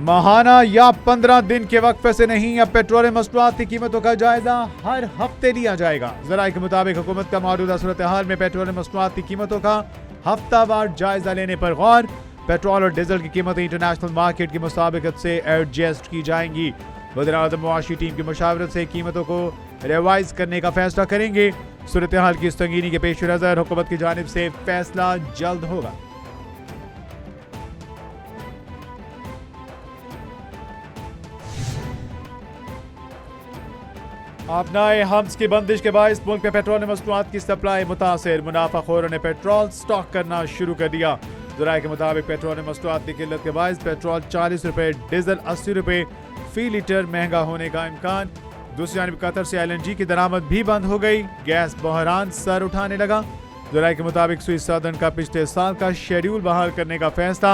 माहाना या 15 दिन के वक्फे से नहीं, अब पेट्रोलियम मसनूआत की कीमतों का जायजा हर हफ्ते लिया जाएगा। ज़राए के मुताबिक हुकूमत का मौजूदा सूरत हाल में पेट्रोलियम मसनूआत की कीमतों का हफ्तावार जायजा लेने पर गौर। पेट्रोल और डीजल की कीमतें इंटरनेशनल मार्केट की मुताबिकत से एडजस्ट की जाएंगी। वज़ीर-ए-आज़म मुआशी टीम की मशावरत से कीमतों को रिवाइज करने का फैसला करेंगे। सूरत हाल की संगीनी के पेश नज़र हुकूमत की जानिब से फैसला जल्द होगा। अपनाए हम्स की बंदिश के बायस मुल्क में पेट्रोलियम मसनूआत की सप्लाई मुतासिर। मुनाफाखोरों ने पेट्रोल स्टॉक करना शुरू कर दिया। ज़राए के मुताबिक पेट्रोलियम मसनूआत की किल्लत के बायस पेट्रोल 40 रुपए, डीजल 80 रुपए फी लीटर महंगा होने का इम्कान। दूसरी जानिब कतर से LNG की दरामद भी बंद हो गई। गैस बहरान सर उठाने लगा। ज़राए के मुताबिक स्विस सदर्न का पिछले साल का शेड्यूल बहाल करने का फैसला।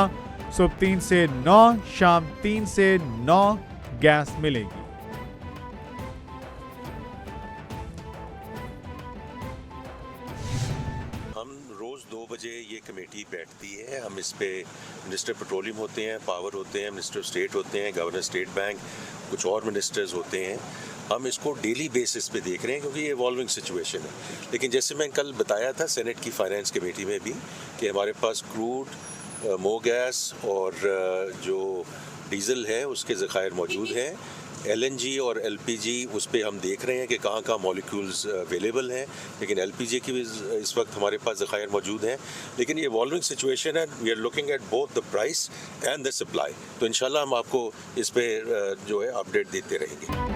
सुबह 3 से 9, शाम 3 से 9 गैस मिलेगी। रोज़ 2 बजे ये कमेटी बैठती है। हम इस पे मिनिस्टर पेट्रोलियम होते हैं, पावर होते हैं, मिनिस्टर स्टेट होते हैं, गवर्नर स्टेट बैंक, कुछ और मिनिस्टर्स होते हैं। हम इसको डेली बेसिस पे देख रहे हैं क्योंकि ये इवॉल्विंग सिचुएशन है। लेकिन जैसे मैं कल बताया था सेनेट की फाइनेंस कमेटी में भी कि हमारे पास क्रूड, मो गैस और जो डीजल है उसके ज़खायर मौजूद हैं। LNG और LPG उस पर हम देख रहे हैं कि कहाँ कहाँ मॉलिक्यूल्स अवेलेबल हैं, लेकिन LPG की भी इस वक्त हमारे पास ज़खायर मौजूद हैं। लेकिन ये इवॉल्विंग सिचुएशन है। We are looking at both the price and the supply. तो इंशाल्लाह हम आपको इस पर जो है अपडेट देते रहेंगे।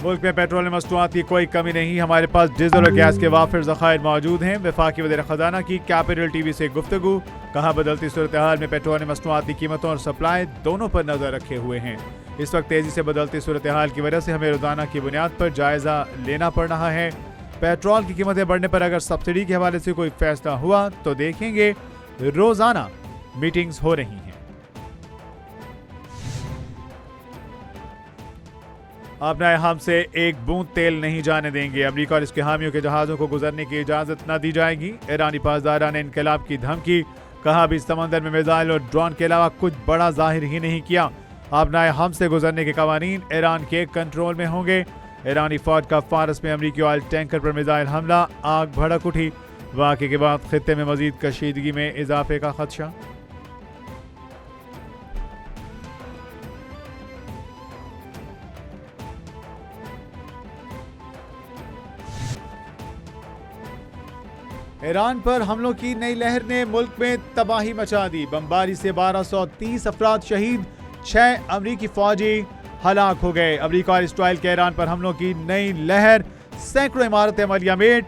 मुल्क में पेट्रोलियम मसनूआत की कोई कमी नहीं, हमारे पास डीजल और गैस के वाफिर ज़खायर मौजूद हैं। वफाकी वज़ीर ख़ज़ाना की कैपिटल TV से गुफ्तगू। कहा बदलती सूरत हाल में पेट्रोलियम मसनूआत की कीमतों और सप्लाई दोनों पर नज़र रखे हुए हैं। इस वक्त तेज़ी से बदलती सूरत हाल की वजह से हमें रोज़ाना की बुनियाद पर जायज़ा लेना पड़ रहा है। पेट्रोल की कीमतें बढ़ने पर अगर सब्सिडी के हवाले से कोई फैसला हुआ तो देखेंगे। रोज़ाना मीटिंग्स हो रही हैं। अपना हमसे एक बूंद तेल नहीं जाने देंगे। अमेरिका और इसके हामियों के जहाज़ों को गुजरने की इजाज़त न दी जाएगी। ईरानी पासदारा ने इनकलाब की धमकी। कहा भी समंदर में मिसाइल और ड्रोन के अलावा कुछ बड़ा जाहिर ही नहीं किया। अपना हमसे गुजरने के कवानीन ईरान के कंट्रोल में होंगे। ईरानी फौज का फारस में अमेरिकी ऑयल टैंकर पर मिसाइल हमला, आग भड़क उठी। वाक़े के बाद खित्ते में मजीद कशीदगी में इजाफे का खदशा। ईरान पर हमलों की नई लहर ने मुल्क में तबाही मचा दी। बमबारी से 1230 अफराद शहीद, 6 अमरीकी फौजी हलाक हो गए। अमरीका और इसराइल के ईरान पर हमलों की नई लहर, सैकड़ों इमारतें मलियामेट,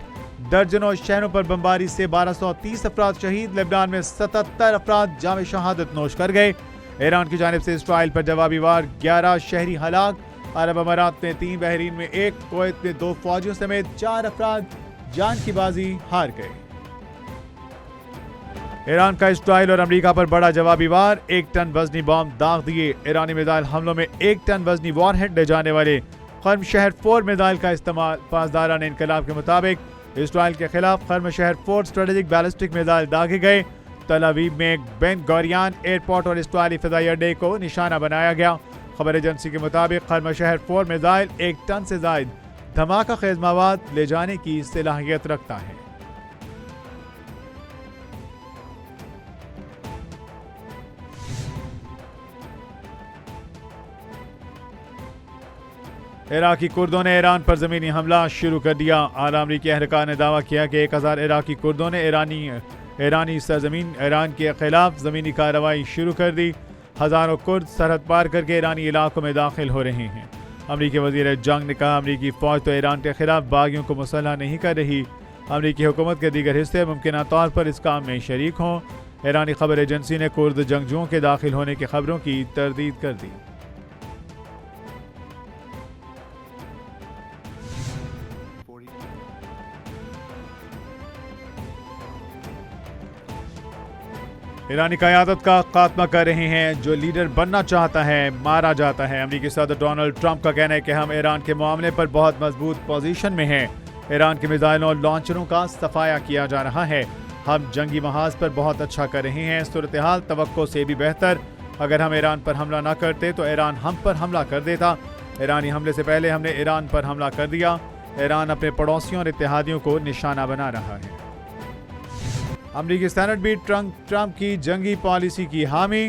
दर्जनों शहरों पर बमबारी से 1230 अफराद शहीद। लेबनान में 77 अफराद जाम शहादत नोश कर गए। ईरान की जानिब से इसराइल पर जवाबी वार, 11 शहरी हलाक। अरब अमारात में 3, बहरीन में 1, कुवैत में 2 फौजियों समेत 4 अफराद जान की बाजी हार गए। ईरान का इसराइल और अमेरिका पर बड़ा जवाबी वार, 1 टन वजनी बम दाग दिए। ईरानी मिसाइल हमलों में 1 टन वजनी वॉरहेड ले जाने वाले खर्म शहर 4 मिसाइल का इस्तेमाल। पासदारा ने इनकलाब के मुताबिक इसराइल के खिलाफ खर्म शहर 4 स्ट्रेटेजिक बैलिस्टिक मिसाइल दागे गए। तल अवीव में बेन गोरियान एयरपोर्ट और इसराइली फ़िज़ाई अड्डे को निशाना बनाया गया। खबर एजेंसी के मुताबिक खर्म शहर 4 मिसाइल 1 टन से जायद धमाका खेज मवाद ले जाने की सलाहियत रखता है। इराकी कुर्दों ने ईरान पर ज़मीनी हमला शुरू कर दिया। आला अमरीकी अहलकार ने दावा किया कि 1000 इराकी कुर्दों ने ईरानी सरजमीन ईरान के खिलाफ ज़मीनी कार्रवाई शुरू कर दी। हज़ारों कुर्द सरहद पार करके ईरानी इलाकों में दाखिल हो रहे हैं। अमरीकी वज़ीर जंग ने कहा अमरीकी फ़ौज तो ईरान के खिलाफ बागियों को मुसल्लह नहीं कर रही। अमरीकी हुकूमत के दीगर हिस्से मुमकिन तौर पर इस काम में शरीक हों। ईरानी खबर एजेंसी ने कुर्द जंगजुओं के दाखिल होने की खबरों की तरदीद कर दी। ईरानी क़यादत का खात्मा कर रहे हैं। जो लीडर बनना चाहता है मारा जाता है। अमेरिकी सदर डोनाल्ड ट्रंप का कहना है कि हम ईरान के मामले पर बहुत मजबूत पोजीशन में हैं। ईरान के मिसाइलों और लॉन्चरों का सफाया किया जा रहा है। हम जंगी महाज पर बहुत अच्छा कर रहे हैं। सूरत हाल तवक्को से भी बेहतर। अगर हम ईरान पर हमला न करते तो ईरान हम पर हमला कर देता। ईरानी हमले से पहले हमने ईरान पर हमला कर दिया। ईरान अपने पड़ोसियों और इत्तेहादियों को निशाना बना रहा है। अमरीकी सेनेट भी ट्रंप की जंगी पॉलिसी की हामी।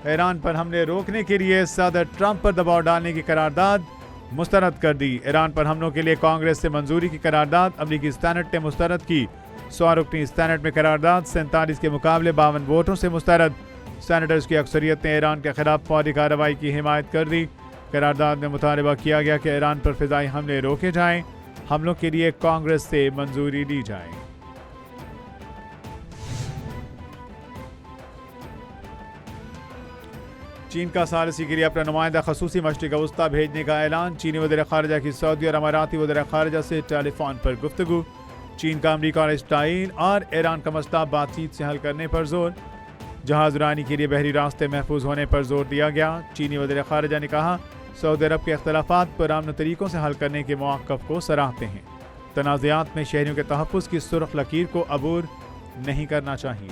ईरान पर हमले रोकने के लिए सदर ट्रंप पर दबाव डालने की करारदाद मुस्तरद कर दी। ईरान पर हमलों के लिए कांग्रेस से मंजूरी की करारदाद अमरीकी सेनेट ने मुस्तरद की। 100 रुकनी सेनेट में करारदाद 47 के मुकाबले 52 वोटों से मुस्तरद। सेनेटर्स की अक्सरियत ने ईरान के खिलाफ फौरी कार्रवाई की हिमायत कर दी। करारदाद में मुतालबा किया गया कि ईरान पर फिजाई हमले रोके जाएं। हमलों के लिए कांग्रेस से मंजूरी ली जाए। चीन का सालिसी के लिए अपना नुमाइंदा खसूसी मशरिक़ वस्ता भेजने का ऐलान। चीनी वज़ीर ख़ारिजा की सऊदी और अमाराती वज़ीर ख़ारिजा से टेलीफोन पर गुफ्तगू। चीन का अमरीका और इसराइल और ईरान का मसला बातचीत से हल करने पर जोर। जहाज रानी के लिए बहरी रास्ते महफूज होने पर जोर दिया गया। चीनी वज़ीर ख़ारिजा ने कहा सऊदी अरब के अख्तिलाफ़ात पुरअमन तरीक़ों से हल करने के मौक़िफ़ को सराहते हैं। तनाज़ात में शहरियों के तहफ़्फ़ुज़ की सुर्ख लकीर को अबूर नहीं करना चाहिए।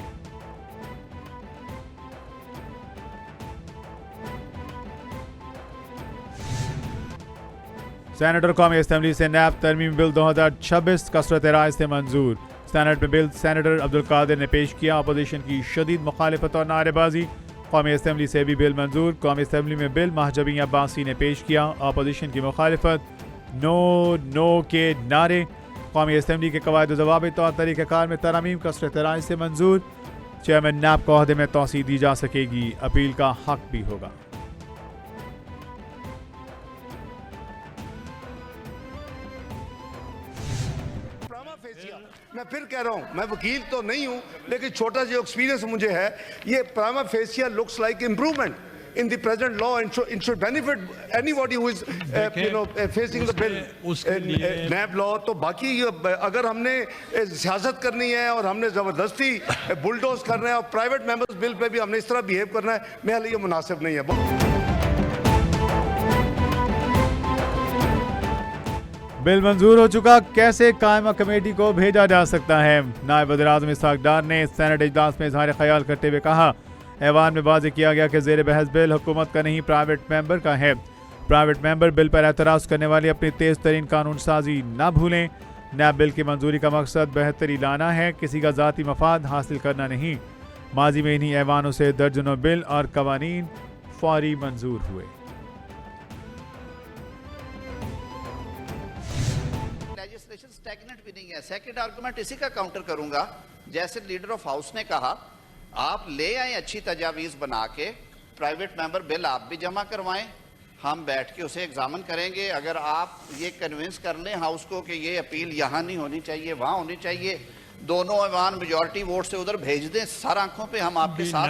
सेनेट और कौमी असेंबली से नैब तरमीम बिल 2026 कसरत राय से मंजूर। सेनेट में बिल सेनेटर अब्दुल कादिर ने पेश किया। अपोजिशन की शदीद मुखालिफत और नारेबाजी। कौमी असेंबली से भी बिल मंजूर। कौमी असेंबली में बिल महजबी अब्बासी ने पेश किया। अपोजिशन की मुखालिफत, नो नो के नारे। कौमी असेंबली के कवायद ज़वाबित और तरीक़ाकार में तरमीम कसरत राय से मंजूर। चेयरमैन नैब को अहदे में तोसी दी जा सकेगी। अपील का हक भी होगा। मैं फिर कह रहा हूं, मैं वकील तो नहीं हूं, लेकिन छोटा जो एक्सपीरियंस मुझे है, ये prima fascia looks like improvement in the present law and it should benefit anybody who is facing the bill in NAB law। तो बाकी अगर हमने सियासत करनी है और हमने ज़बरदस्ती बुलडोज करना है और प्राइवेट मेंबर्स बिल पे भी हमने इस तरह बिहेव करना है, मेरे लिए मुनासिब नहीं है। बिल मंजूर हो चुका, कैसे कायमा कमेटी को भेजा जा सकता है। नायब वज़ीर-ए-आज़म इसहाक डार ने सेनेट इजलास में इज़हार ख्याल करते हुए कहा ऐवान में वाज़ेह किया गया कि ज़ेर बहस बिल हुकूमत का नहीं प्राइवेट मेंबर का है। प्राइवेट मेंबर बिल पर एतराज़ करने वाली अपनी तेज़ तरीन कानून साजी न भूलें। नैब बिल की मंजूरी का मकसद बेहतरी लाना है, किसी का ज़ाती मफाद हासिल करना नहीं। माजी में इन्हीं ऐवानों से दर्जनों बिल और कवानीन फौरी मंजूर हुए। लेजिस्लेशन स्टैग्नेंट भी नहीं है। सेकंड आर्गुमेंट इसी का काउंटर करूंगा, जैसे लीडर ऑफ हाउस ने कहा आप ले आए अच्छी तजावीज़ बना के, प्राइवेट मेंबर बिल आप भी जमा करवाएं, हम बैठ के उसे एग्जामिन करेंगे। अगर आप ये कन्विंस कर लें हाउस को कि ये अपील यहाँ नहीं होनी चाहिए, वहाँ होनी चाहिए, दोनों ऐवान मेजॉरिटी वोट से उधर भेज दें, सर आंखों पे हम आपके साथ।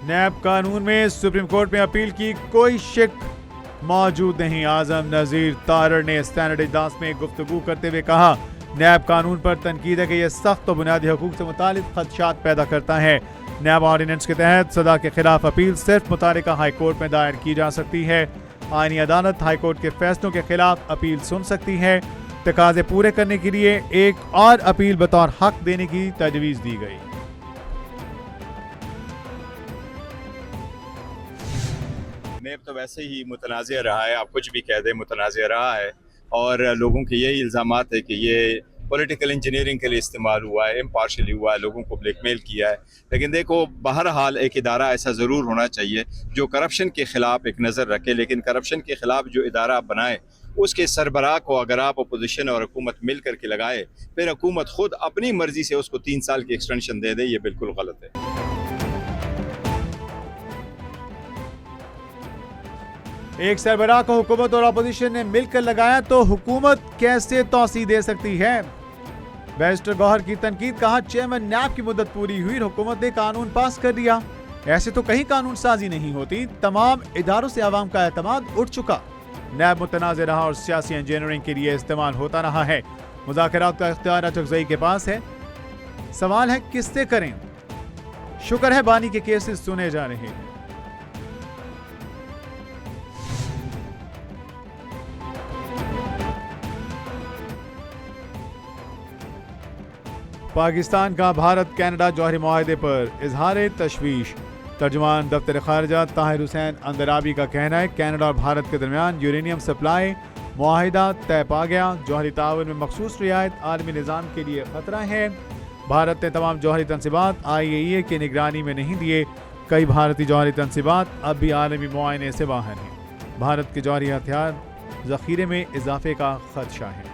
नैब कानून में सुप्रीम कोर्ट में अपील की कोई शिक मौजूद नहीं। आजम नजीर तारड़ ने सेनेट इजलास में गुफ्तगू करते हुए कहा नैब कानून पर तनकीद है कि यह सख्त और बुनियादी हकूक से मुतालिक खदशात पैदा करता है। नैब ऑर्डिनेंस के तहत सदा के खिलाफ अपील सिर्फ मुतालिका हाई कोर्ट में दायर की जा सकती है। आईनी अदालत हाई कोर्ट के फैसलों के खिलाफ अपील सुन सकती है। तकाजे पूरे करने के लिए एक और अपील बतौर हक देने की तजवीज़ दी गई। नेब तो वैसे ही मुतनाज़ रहा है, आप कुछ भी कह दें मुतनाज़ रहा है, और लोगों के यही इल्ज़ामात है कि ये पॉलिटिकल इंजीनियरिंग के लिए इस्तेमाल हुआ है, इम्पार्शली हुआ है, लोगों को ब्लैकमेल किया है। लेकिन देखो, बहरहाल एक इदारा ऐसा ज़रूर होना चाहिए जो करप्शन के ख़िलाफ़ एक नज़र रखे, लेकिन करप्शन के ख़िलाफ़ जो इदारा बनाए उसके सरबराह को अगर आप अपोजिशन और हुकूमत मिल करके लगाए, फिर हुकूमत ख़ुद अपनी मर्ज़ी से उसको 3 साल की एक्सटेंशन दे दे, ये बिल्कुल गलत है। एक सरबराह को हुकूमत और अपोजिशन ने मिलकर लगाया तो हुकूमत कैसे तौसी दे सकती है। बैरिस्टर गौहर की तनकीद, कहा चेयरमैन नैब की मुद्दत पूरी हुई, हुकूमत ने कानून पास कर दिया। ऐसे तो कहीं कानून साजी नहीं होती। तमाम इदारों से आवाम का एतमाद उठ चुका। नैब मुतनाज़ रहा और सियासी इंजीनियरिंग के लिए इस्तेमाल होता रहा है। मुज़ाकरात का इख्तियार चकजई के पास है। सवाल है किससे करें। शुक्र है बानी के केसेस सुने जा रहे हैं। पाकिस्तान का भारत कनाडा जौहरी मुआहदे पर इजहार तशवीश। तर्जुमान दफ्तर खारजा ताहिर हुसैन अंदराबी का कहना है कनाडा और भारत के दरमियान यूरेनियम सप्लाई मुआहिदा तय पा गया। जौहरी ताउन में मखसूस रियायत आलमी निज़ाम के लिए खतरा है। भारत ने तमाम जौहरी तनसीबात IAEA की निगरानी में नहीं दिए। कई भारतीय जौहरी तनसीबात अब भी आलमी मुआयने से बाहर हैं। भारत के जौहरी हथियार जखीरे में इजाफे का खदशा है।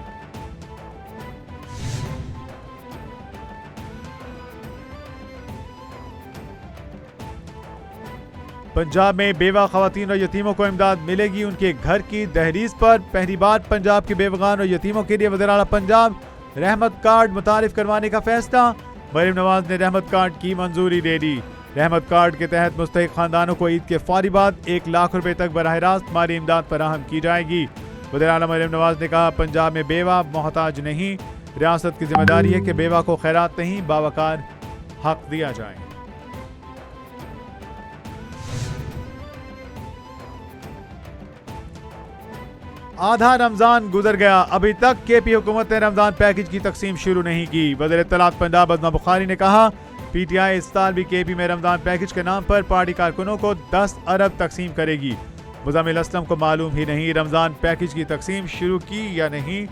पंजाब में बेवा खवातीन और यतीमों को इमदाद मिलेगी उनके घर की दहलीज पर। पहली बार पंजाब के बेवगान और यतीमों के लिए वज़ीर-ए-आला पंजाब रहमत कार्ड मुतारिफ करवाने का फैसला। मरीम नवाज ने रहमत कार्ड की मंजूरी दे दी। रहमत कार्ड के तहत मुस्तहिक खानदानों को ईद के फौरी बाद 1 लाख रुपए तक बराह रास्त माली इमदाद फराहम की जाएगी। वज़ीर-ए-आला मरीम नवाज ने कहा पंजाब में बेवा मोहताज नहीं, रियासत की जिम्मेदारी है कि बेवा को खैरात नहीं बावकार हक दिया जाए। आधा रमजान गुजर गया, अभी तक KP हुकूमत ने रमजान पैकेज की तकसीम शुरू नहीं की। वज़ीर इत्तलात पंजाब अज़मा बुखारी ने कहा PTI इस साल भी KP में रमजान पैकेज के नाम पर पार्टी कारकुनों को 10 अरब तकसीम करेगी। मुज़म्मिल असलम को मालूम ही नहीं रमजान पैकेज की तकसीम शुरू की या नहीं।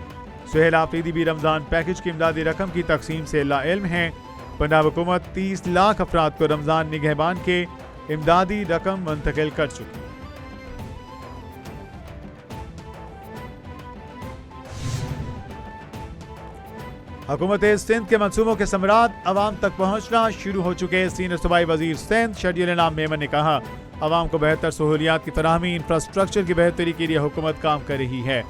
सुहेल आफरीदी भी रमजान पैकेज की इमदादी रकम की तकसीम से लाइल्म है। पंजाब हुकूमत 30 लाख अफराद को रमजान निगहबान के इमदादी रकम मुंतकिल कर चुकी। हुकूमत सिंध के मंसूबों के समरात अवाम तक पहुँचना शुरू हो चुके। सीनियर सूबाई वजीर सिंध शहरियार इनाम मेमन ने कहा अवाम को बेहतर सहूलियात की फराहमी इंफ्रास्ट्रक्चर की बेहतरी के लिए हुकूमत काम कर रही है।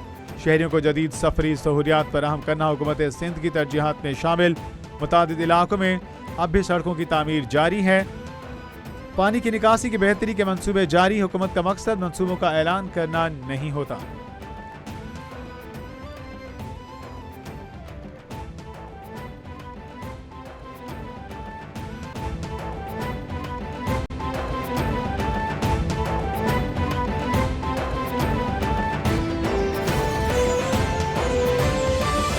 शहरियों को जदीद सफरी सहूलियात फराहम करना हुकूमत सिंध की तरजीहात में शामिल। मुतादिद इलाकों में अब भी सड़कों की तामीर जारी है। पानी की निकासी की बेहतरी के मंसूबे जारी। हुकूमत का मकसद मंसूबों का ऐलान करना नहीं होता।